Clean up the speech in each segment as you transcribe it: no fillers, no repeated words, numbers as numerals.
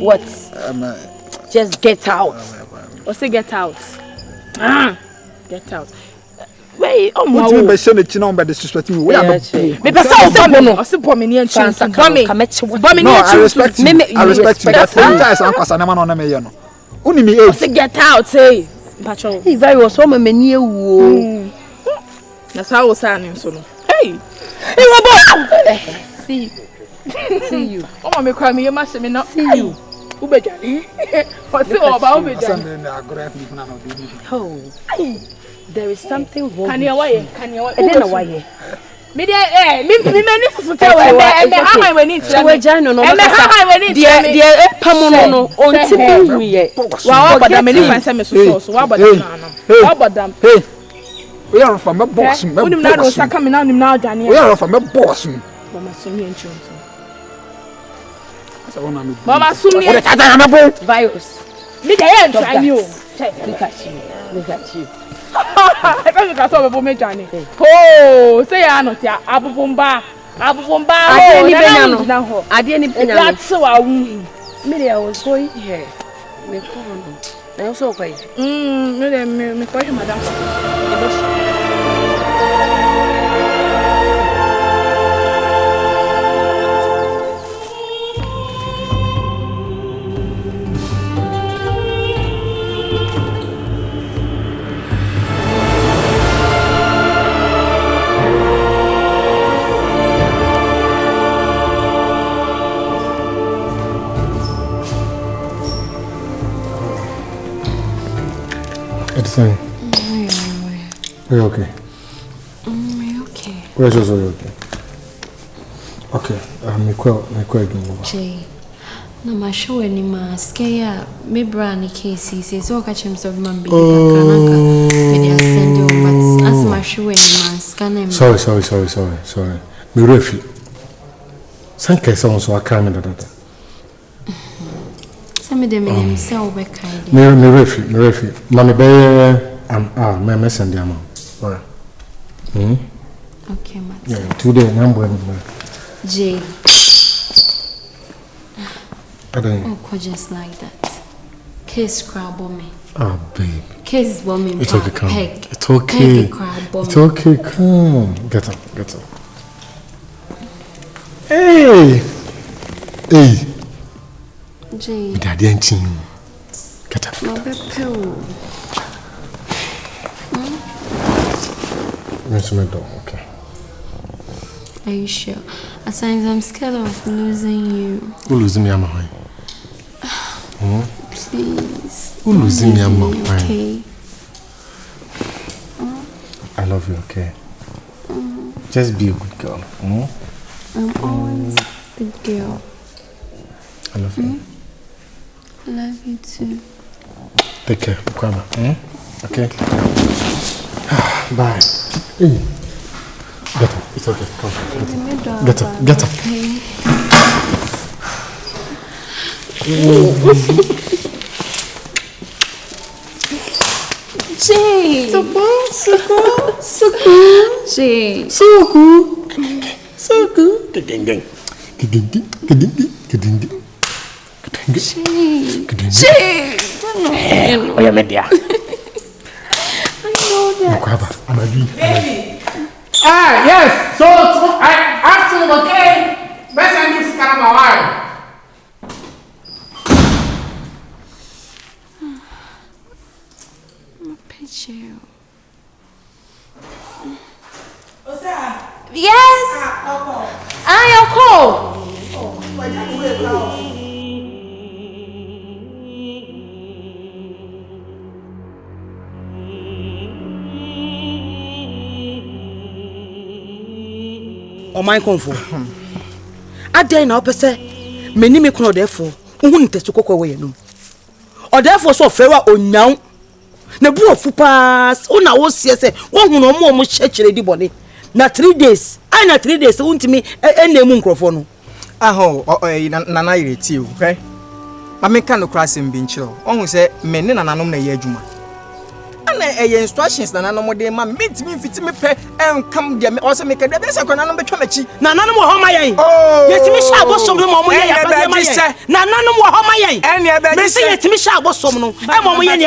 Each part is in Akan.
What? Just get out. Or say get out. Get out. Wait, what do you mean by china on by disrespecting me? We are not. Me person also bomb me and chance. Bomb me. No, I respect you. I respect you. That sometimes I'm kwasa na man on me no. Uni me age. Say get out, say. Patrol. He very was so many wo. That's how I was saying so no. Hey. Hey, Robo. See you. See you. Oh, me cry me, you must me not. See you. Ubejani. What say about Ubejani? Oh. There is something wrong. Can you why? Can you why? Me there me many for tell and how I went into Wejano no. And how I went into the pamono no onti me ye. Wa about them any fancy me so wa about them na. Wa about them. Hey. We are from a boss. We nim na do saka me na nim na adwane. We are from a boss. Mama so me enchonto. Mama Sumi. Virus. Me dey try you. Look at you. Look at you. I can't look at all the Johnny. Oh, say I not ya. Abubumba. I didn't That's so I win. Maybe I was going here. Me come. I also okay. Me call him madam. It's fine. Are you okay? Okay. Where's your okay? Okay. Me quite do. Jay. Na masho ni maskeya me brand case so catch him so man be kanaka. They send you but as masho ni maskana. Sorry. Me refi. Sanke so aka me dada. Me dem name say obeka me refi mami be me send am alright okay ma yeah today number J I don't oh just like that case crab me babe case bomb it's okay come peg. It's okay it's okay come get up hey Jay. Daddy and Tim. Get up. My baby. Okay. Are you sure? At times I'm scared of losing you. Who losing me, Amma? Please. Who losing me, Amma? Okay. I love you, okay? Just be a good girl. I'm always a good girl. I love you. I love you too. Take care, Kwama. Okay? Bye. Hey. Get up. It's okay. Come. Get up. Okay. Jay. So cool. Jay. So cool. Jay. Oh, yeah, media. I know that. Baby. Yes. So I asked him, okay. Best I need to come my wife. My picture. What's that? Yes. I am cold. Oh my comfort. Aden na opese meni me kono therefore ohun ntesu kokko we no. O therefore so fewa onyan na bu ofu pass una wo sie se wo hu no mo hyekire di bone na 3 days ai na 3 days untimi enemu nkrofo no aho nana ireti o okay ma me kan no krasem bi nchiro ohun se meni nananom na ye adwuma ana instructions na no de ma meet me fit me pe come there or say me ka de be say ko na no betwa machi na nanom wo ho mayen yetimi sha abosom no mo ye ya ba mayen na nanom wo ho mayen me say yetimi sha abosom no e mo ye ne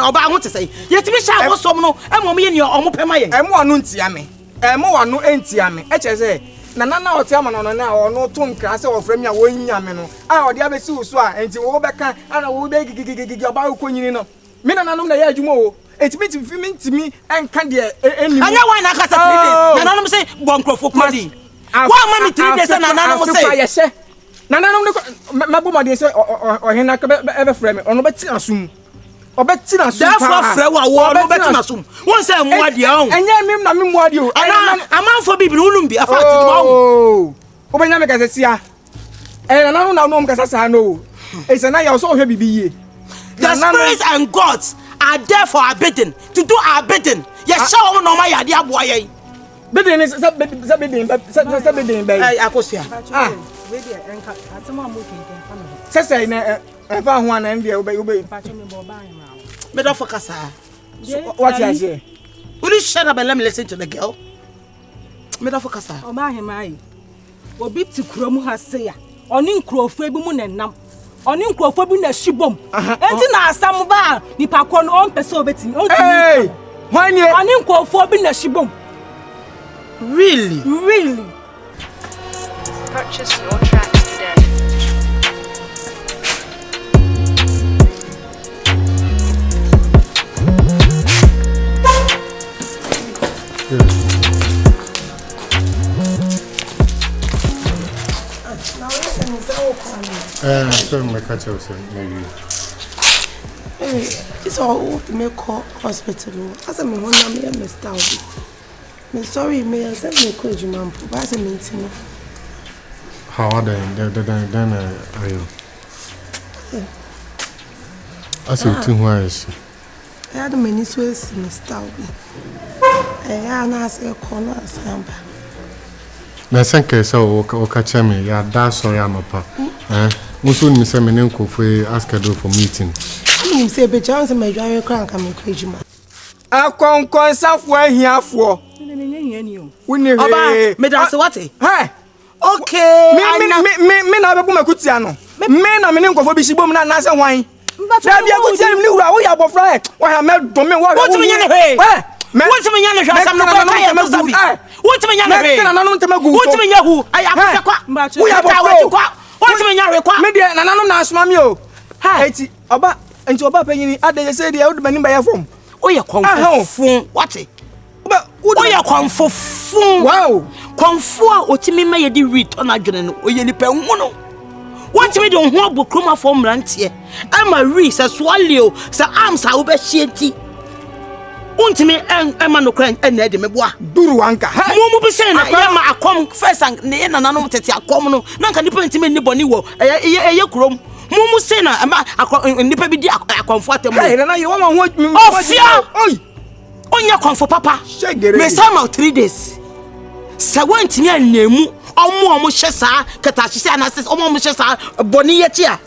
oba ho te say yetimi sha abosom no e mo ye ne o mo pe mayen e mo anu ntia me e mo wanu entia me e che say na otia ma no na ono to nkra se wo frem ya wo nya me no odi abesi uso a enti wo beka ana wo be gigigigi oba ko nyini no me na nanom na ya adwuma o etimi timi enka de eni anya wa na kasa 3 days na nanom say bonkrofo kodi wa ma mi 3 days na nanom say na nanom mabo ma de say o hena ka be frem ono be ti asum obeti na sum therefore frɛ wo no beti na sum won say mo ade ahun enye mim na mim mo ade o amanfo bibi unum bi afa ti mo obenya me kasa sia na no mo kasa sa no e say na ya so hwe bibi ye the spirits and gods are there for our bidding to do our bidding yes show no ma ya de aboa yen bidding is say bidding be akosia we dey enka atema mo kenten fa no say na efa ho ana ndie ube pacho me bo ban ma me don't focus what you say will you shut up and let me listen to the girl me don't focus o ma hemai obi ti kurom ha se ya oni nkrofo bi mu nenam oni nkrofo bi na shibom enti na asam ba ni pakọ no on pese obetimi on timi when you oni nkrofo bi na shibom really Purchase your tracks today. So my catch up maybe. It's all to make call hospital. As I'm one of me messed out. Me sorry, me I said me could you man, but as a meeting. How are they? Then are you? I said 2 hours. I had many sweets messed out. I asked a corner samba. Na senke so o catch me ya da sorry amapa. Musu ni se me nko ask do for meeting. You say be chance my driver crank am encourage man. Akonkon safo ahiafo. Woni oba me da se what? Hey. Okay. Me na bebu makutia no. Me na me nkofo bi shibom na se hwan. Na bia kutia ni wura wo ya bofra e. Wo ha me do me wo. What me nya ne he? What me nya ne hwa sam no kwa ya to sabi. What me nya ne he? Na nanom temagu. What me nya hu? Aya kwa kwa. Wo ya bofra. What me nya re kwa? Me de na nanom na asoma me o. Ha enti oba panyini ade say de would mani baye fom. O ye konfofun. What? O ye konfofun. Wow. Konfo a otimi ma ye di return adwene no. O ye nipa hu no. What me don ho abokroma fom rantie. Ama re se swallow se arms a wo be hienti. Untimi ema no kran ena de meboa. Duru wanka. Mo bi say na ye ma akom first and ne na nanom tete akom no. Na nka nipa ntimi ni boni wo. Eye kurom. Mumu say na nipa bi di akomfo atem. Hey, na you wan ho oi. Onya komfo papa. Me sama 3 days. Sa wantimi anemu omo hye saa katahye anase omo hye saa boni ye chia.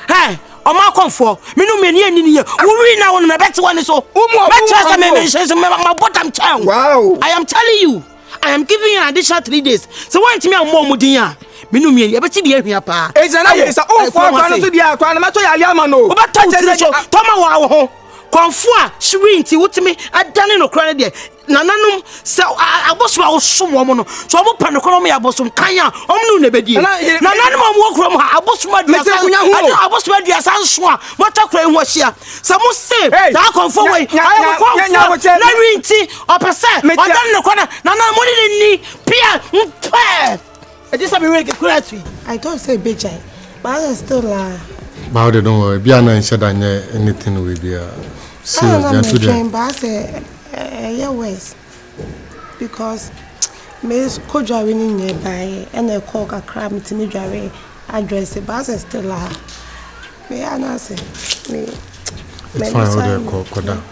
Hey, oma komfo. Minu meni ani ye. Wuri na won na beti woni so. Betra me mention my bottom town. Wow. I am telling you. I am giving you an additional 3 days. So wantimi ammo mudin a. Minu meni e beti bi ahia pa. Ezana ye sa o for kwa no so dia kwa na mato ya ali ama no. Obeto utiri so toma wa ho. Konfo a shwinti wutimi adane no kra ne de nananum se aboso a osom wo no so omo pa no kra mo ya abosom kan a omo no na bedie nananum omo kra mo ha abosom aduasa abosom aduasa nso a mota kra hu ahia se mo se da konfo we na rinti opese adane no kra nananum mo ni pia mpa e just be really kra twi I don't say bejai, but I still But don't worry, be an answer than anything with you. Serious, yeah, ways because Miss Koja winning nearby and a cock a crab to me address the bus still may I not say me. It's fine,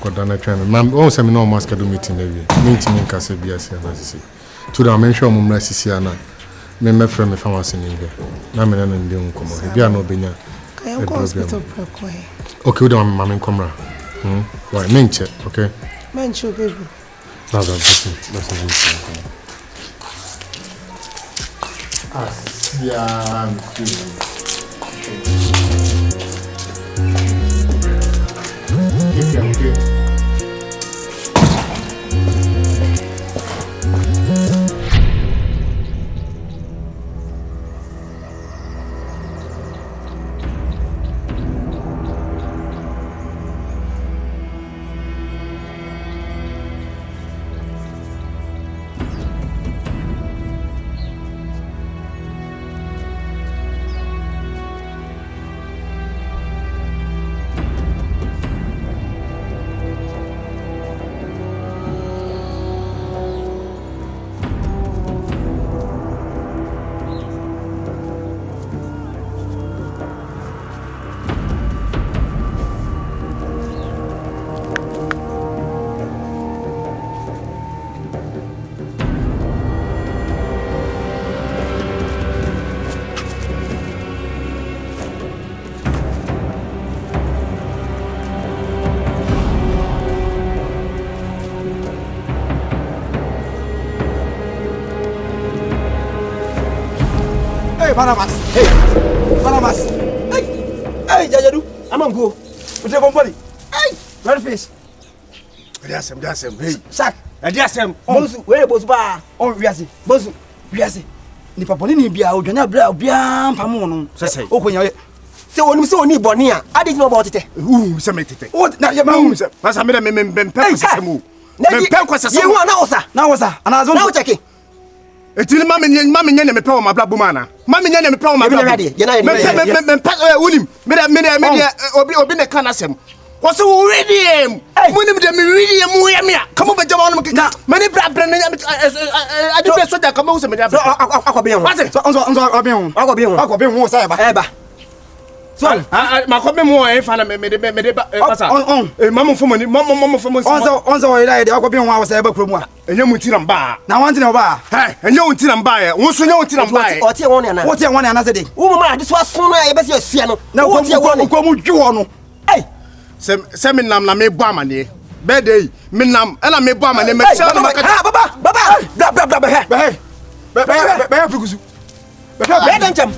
Kodana train. Mam, also, no mask do meeting meeting in Casabia, to the mention of Messisiana. Me my friend, if I was in India. I'm an Indian come on. If you are no Benya, hospital. okay, we don't mammy come. Why menche, okay? Menche baby. That's it. Barnabas. Hey, Barnabas. Hey, Jajadu. I'm on go. With the company. Hey, red fish. That's him. Hey, Shaq. That's him. Bosu, where bosu ba? Oh, Biasi. Bosu, Biasi. Ni papa ni bia odwana bra bia mpamo no. Sese. Okonya. Se wonu se oni boni a. Ade ti no about tete. Se me tete. Oh, na ye ma hu se. Masa me me pem sesemu. Me pem ko sesemu. Ye hu na wosa. Na wosa. Ana zo. Na wo cheke. Etini mama nya ne mepa wo mabla bumana mama nya ne mepa wo mabla ulim me obi ne kana sem wo so wo ready em munim de me ready em wo yamia kamo be jama no kika mani bra bra na adu be so da kamo wo se me da akobe ho akobe ho sa eba so makobe mo e fa na me de pasa mama fomoni mama fomoni onzo wo ila de akobe ho wa sa eba kromu a enye mutira mba na wanti na ba enye mutira mba ye wo so enye mutira mba ye otie won na otie won na se de wo mama ade so aso na ye be se asua no na ko mu dwi ho no se me nam na me bo amane be dey me nam na me bo amane me se no maka baba be fikusu be dancam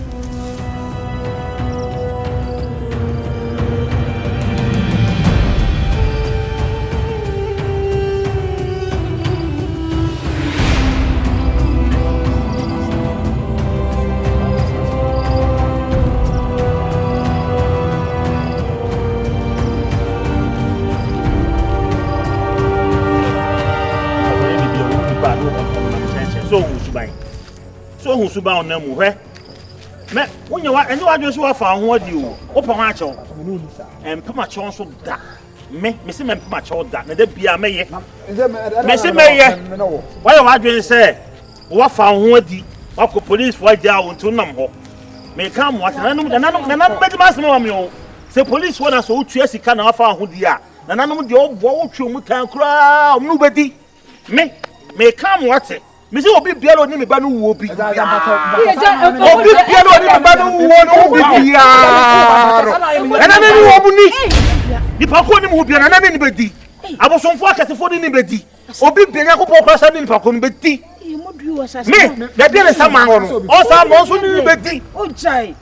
so hu suba on namu hwe me wonya wa enye wa dwe so wa fa ho adi o wo pa ho a chew empema chew so da me se me empema chew da na da bia meye me se meye wa dwe se wo fa ho adi wa ko police for ja o ntu nam ho me ka mo ata nanum be ma se ma me o se police wona so utua sika na wa fa ho di a nanum de wo twa mu tan kura o mu bedi me ka mo ata Misi obi bialo ni me ba no wo bi. Obi bialo ni me ba no wo no bi ya. Ana me ni wo bu ni. Ni pa ko ni mo bi na na ni be di. Abosonfo akasefo ni be di. Obi bianya ko po kwasa ni pa ko ni be di. Me, da bi na sama ho no. O sa mo so ni be di. O jai.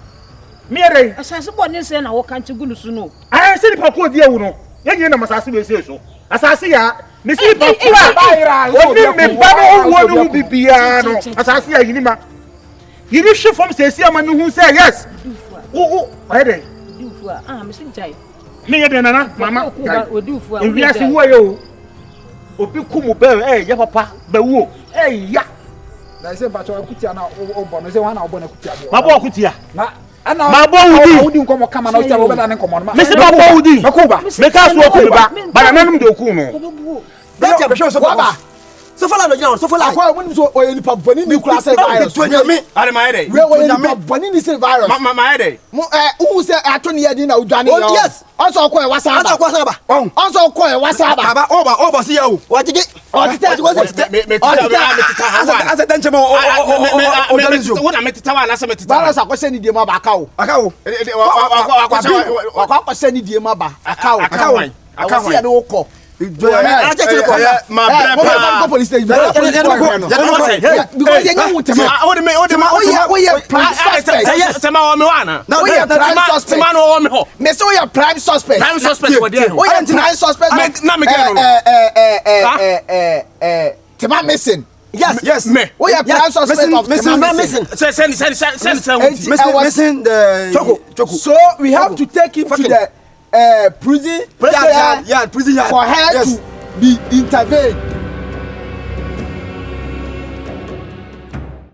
Me ere. Asase bo ni se na wo kan chigulu su no. Ah, se ni pa ko di ewu no. Ye na masase be se so. Asase ya Missy Papa, what did me battle one who be piano? As I see a Yinima. You did shift from say, man who say yes. Oh, why they? Missing Jai. Me and Nana, Mamma, would do for a real way. Opikum bear, eh, ya papa, the woo, eh, ya. I said, but I put you now over, say 1 hour on a kutia. My boy, kutia. My boy, wouldn't come and out over and come on. Mr. Babodi, Makuba, make us walk, but I never do Kuno. That's a show so baba. So follow the so follow. I wouldn't so or any pub when you class virus. Me, I my day. Where were you bunny this virus? My day. Who said I told you didn't know Johnny? Yes. Also, what's up? Also, what's up? Over, see you. What did it? What did it? As a danger more. What I met to tell us about the question in the Mabacao. I go. I send you the Maba. A cow. I can't see no call. My police station. Because you prime suspect. Prime suspect. Tema missing. Yes, me. We are prime suspect of missing. Missing the Choco. So we have to take him to the prison. Yeah, prison for her to be intervened.